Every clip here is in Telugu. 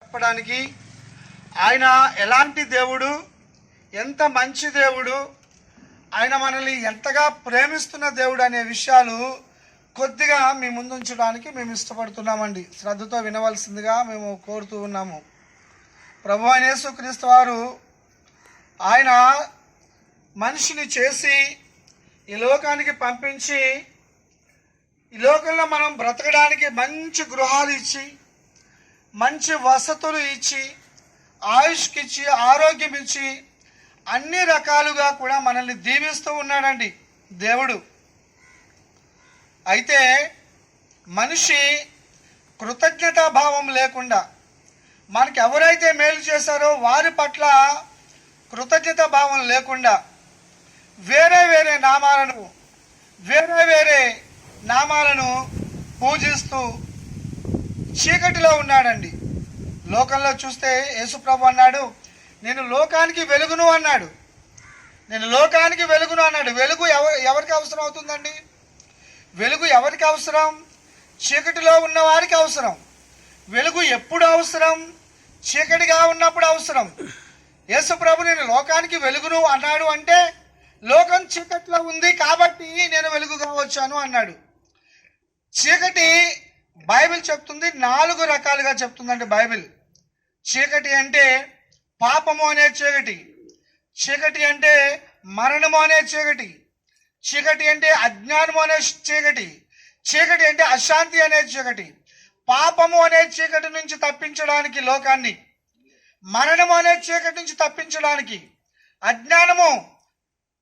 చెప్పడానికి ఆయన ఎలాంటి దేవుడు, ఎంత మంచి దేవుడు, ఆయన మనల్ని ఎంతగా ప్రేమిస్తున్న దేవుడు అనే విషయాలు కొద్దిగా మీ ముందుంచడానికి మేము ఇష్టపడుతున్నామండి. శ్రద్ధతో వినవలసిందిగా మేము కోరుతూ ఉన్నాము. ప్రభువైన యేసుక్రీస్తు వారు ఆయన మనిషిని చేసి ఈ లోకానికి పంపించి ఈ లోకంలో మనం బ్రతకడానికి మంచి గృహాలు ఇచ్చి, మంచి వసతులు ఇచ్చి, ఆయుష్కి ఇచ్చి, ఆరోగ్యం ఇచ్చి, అన్ని రకాలుగా కూడా మనల్ని దీవిస్తూ ఉన్నాడండి దేవుడు. అయితే మనిషి కృతజ్ఞతాభావం లేకుండా, మనకి ఎవరైతే మేలు చేశారో వారి పట్ల కృతజ్ఞతా భావం లేకుండా వేరే వేరే నామాలను పూజిస్తూ చీకటిలో ఉన్నాడండి. లోకంలో చూస్తే యేసుప్రభు అన్నాడు, నేను లోకానికి వెలుగును అన్నాడు. వెలుగు ఎవరికి అవసరం అవుతుందండి? వెలుగు ఎవరికి అవసరం? చీకటిలో ఉన్న వారికి అవసరం. వెలుగు ఎప్పుడు అవసరం? చీకటిగా ఉన్నప్పుడు అవసరం. యేసుప్రభు నేను లోకానికి వెలుగును అన్నాడు అంటే లోకం చీకటిలో ఉంది కాబట్టి నేను వెలుగుగా వచ్చాను అన్నాడు. చీకటి బైబిల్ చెప్తుంది 4 రకాలుగా చెప్తుందండి బైబిల్. చీకటి అంటే పాపము అనే చీకటి, చీకటి అంటే మరణము అనే చీకటి, చీకటి అంటే అజ్ఞానము అనే చీకటి, చీకటి అంటే అశాంతి అనే చీకటి. పాపము అనే చీకటి నుంచి తప్పించడానికి లోకాన్ని, మరణము అనే చీకటి నుంచి తప్పించడానికి, అజ్ఞానము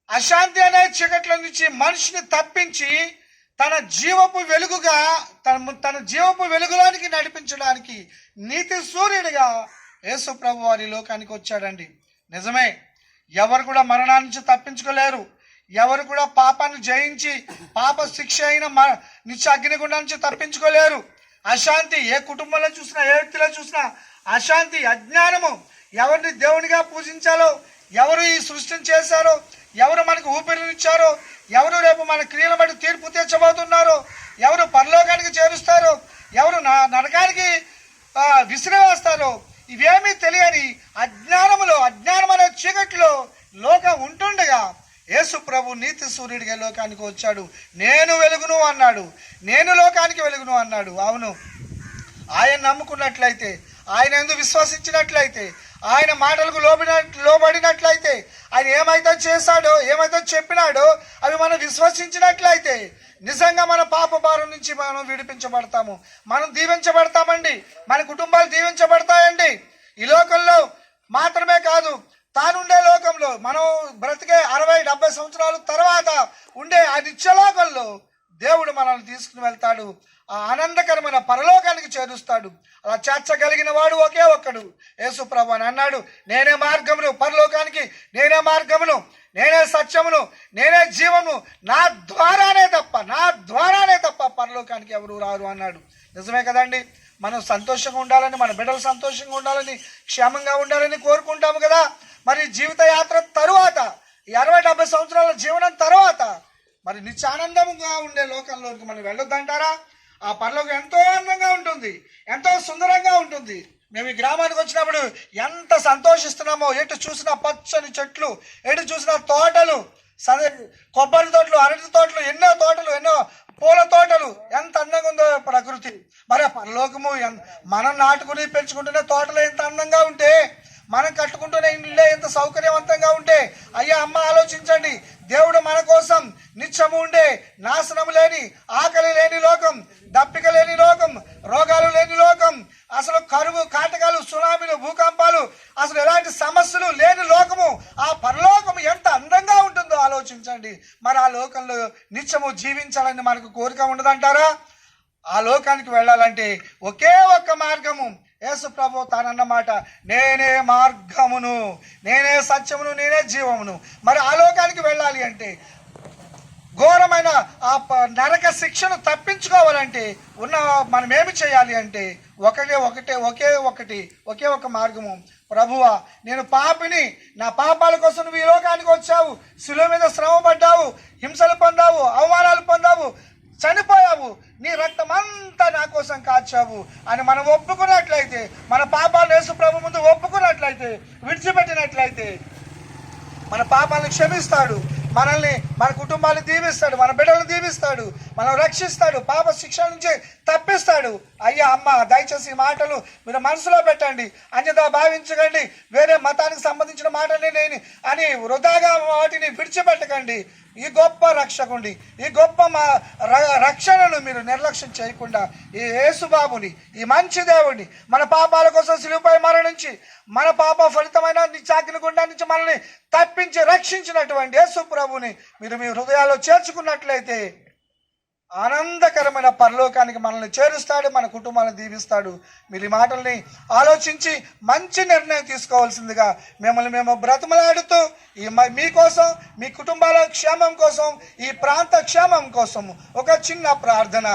అశాంతి అనే చీకట్ల నుంచి మనిషిని తప్పించి తన జీవపు వెలుగులోనికి నడిపించడానికి నీతి సూర్యుడిగా యేసు ప్రభు వారి లోకానికి వచ్చాడండి. నిజమే, ఎవరు కూడా మరణాన్ని నుంచి తప్పించుకోలేరు. ఎవరు కూడా పాపాన్ని జయించి పాప శిక్ష అయిన నిత్య అగ్నిగుండం నుంచి తప్పించుకోలేరు. అశాంతి ఏ కుటుంబంలో చూసినా, ఏ వ్యక్తిలో చూసినా అశాంతి, అజ్ఞానము, ఎవరిని దేవునిగా పూజించాలో, ఎవరు ఈ సృష్టిని చేశారో, ఎవరు మనకు ఊపిరినిచ్చారో, ఎవరు రేపు మన క్రియల బట్టి తీర్పు తీర్చబోతున్నారో, ఎవరు పరలోకానికి చేరుస్తారో, ఎవరు నరకానికి విసిరివేస్తారో, ఇవేమీ తెలియని అజ్ఞానం అనే చీకటిలో లోకం ఉంటుండగా యేసు ప్రభు నీతి సూర్యుడిగా లోకానికి వచ్చాడు. నేను వెలుగును అన్నాడు, నేను లోకానికి వెలుగును అన్నాడు. అవును, ఆయన నమ్ముకున్నట్లయితే, ఆయన ఎందుకు విశ్వసించినట్లయితే, ఆయన మాటలకు లోబడినట్లయితే, ఆయన ఏమైతే చేశాడో, ఏమైతే చెప్పినాడో అవి మనం విశ్వసించినట్లయితే నిజంగా మన పాప భారం నుంచి మనం విడిపించబడతాము, మనం దీవించబడతామండి, మన కుటుంబాలు దీవించబడతాయండి. ఈ లోకంలో మాత్రమే కాదు, తానుండే లోకంలో మనం బ్రతికే 60-70 సంవత్సరాల తర్వాత ఉండే ఆ నిత్యలోకంలో దేవుడు మనల్ని తీసుకుని వెళ్తాడు, ఆ ఆనందకరమైన పరలోకానికి చేరుస్తాడు. అలా చేర్చగలిగిన వాడు ఒకే ఒక్కడు, యేసు ప్రభు అని అన్నాడు. నేనే మార్గమును పరలోకానికి, నేనే మార్గమును, నేనే సత్యమును, నేనే జీవము, నా ద్వారానే తప్ప పరలోకానికి ఎవరు రారు అన్నాడు. నిజమే కదండి. మనం సంతోషంగా ఉండాలని, మన బిడ్డలు సంతోషంగా ఉండాలని, క్షేమంగా ఉండాలని కోరుకుంటాము కదా. మరి జీవిత యాత్ర తరువాత, ఈ 60-70 సంవత్సరాల జీవనం తర్వాత మరి నిత్యానందంగా ఉండే లోకంలోకి మనం వెళ్ళొద్దంటారా? ఆ పరలోకం ఎంతో అందంగా ఉంటుంది, ఎంతో సుందరంగా ఉంటుంది. మేము ఈ గ్రామానికి వచ్చినప్పుడు ఎంత సంతోషిస్తున్నామో, ఎటు చూసిన పచ్చని చెట్లు, ఎటు చూసిన తోటలు, కొబ్బరి తోటలు, అరటి తోటలు, ఎన్నో తోటలు, ఎన్నో పూల తోటలు, ఎంత అందంగా ఉందో ప్రకృతి. మరి ఆ పరలోకము మనం నాటుకుని పెంచుకుంటున్న తోటలు ఎంత అందంగా ఉంటే, మనం కట్టుకుంటున్న ఇళ్ళే ఎంత సౌకర్యవంతంగా ఉంటే, అయ్యా అమ్మ ఆలోచించండి, దేవుడు మన కోసం నిత్యము ఉండే నాశనం లేని, ఆకలి లేని లోకం, దప్పిక లేని లోకం, రోగాలు లేని లోకం, అసలు కరువు, కాటకాలు, సునామీలు, భూకంపాలు, అసలు ఎలాంటి సమస్యలు లేని లోకము, ఆ పరలోకము ఎంత అందంగా ఉంటుందో ఆలోచించండి. మరి ఆ లోకంలో నిత్యము జీవించాలని మనకు కోరిక ఉండదంటారా? ఆ లోకానికి వెళ్ళాలంటే ఒకే ఒక్క మార్గము, యేసు ప్రభు తానన్నమాట, నేనే మార్గమును, నేనే సత్యమును, నేనే జీవమును. మరి ఆ లోకానికి వెళ్ళాలి అంటే, ఘోరమైన ఆ నరక శిక్షను తప్పించుకోవాలంటే మనం ఏమి చేయాలి అంటే ఒకే ఒక మార్గము. ప్రభువా, నేను పాపిని, నా పాపాల కోసం నువ్వు ఈ లోకానికి వచ్చావు, శిలువ మీద శ్రమ పడ్డావు, హింసలు పొందావు, అవమానాలు పొందావు, చనిపోయావు, నీ రక్తం అంతా నా కోసం కాచావు అని మనం ఒప్పుకున్నట్లయితే, మన పాపాలు యేసు ప్రభు ముందు ఒప్పుకున్నట్లయితే, విడిచిపెట్టినట్లయితే మన పాపాలను క్షమిస్తాడు, మనల్ని, మన కుటుంబాన్ని దీవిస్తాడు, మన బిడ్డలను దీవిస్తాడు, మనం రక్షిస్తాడు, పాప శిక్ష నుంచి తప్పిస్తాడు. అయ్యా అమ్మ, దయచేసి ఈ మాటలు మీరు మనసులో పెట్టండి, అన్యదా భావించకండి, వేరే మతానికి సంబంధించిన మాటని నేను అని వృధాగా వాటిని విడిచిపెట్టకండి. ఈ గొప్ప రక్షకుడి, ఈ గొప్ప రక్షణను మీరు నిర్లక్ష్యం చేయకుండా ఈ యేసుబాబుని, ఈ మంచి దేవుడిని, మన పాపాల కోసం శిలువపై మరణించి మన పాప ఫలితమైన నిత్యాగ్ని గుండా నుంచి మనల్ని తప్పించి రక్షించినటువంటి యేసు ప్రభుని మీరు మీ హృదయాల్లో చేర్చుకున్నట్లయితే ఆనందకరమైన పరలోకానికి మనల్ని చేరుస్తాడు, మన కుటుంబాలను దీవిస్తాడు. మీరు ఈ మాటల్ని ఆలోచించి మంచి నిర్ణయం తీసుకోవాల్సిందిగా మిమ్మల్ని మేము బ్రతిమలాడుతూ, మీకోసం, మీ కుటుంబాల క్షేమం కోసం, ఈ ప్రాంత క్షేమం కోసం ఒక చిన్న ప్రార్థన.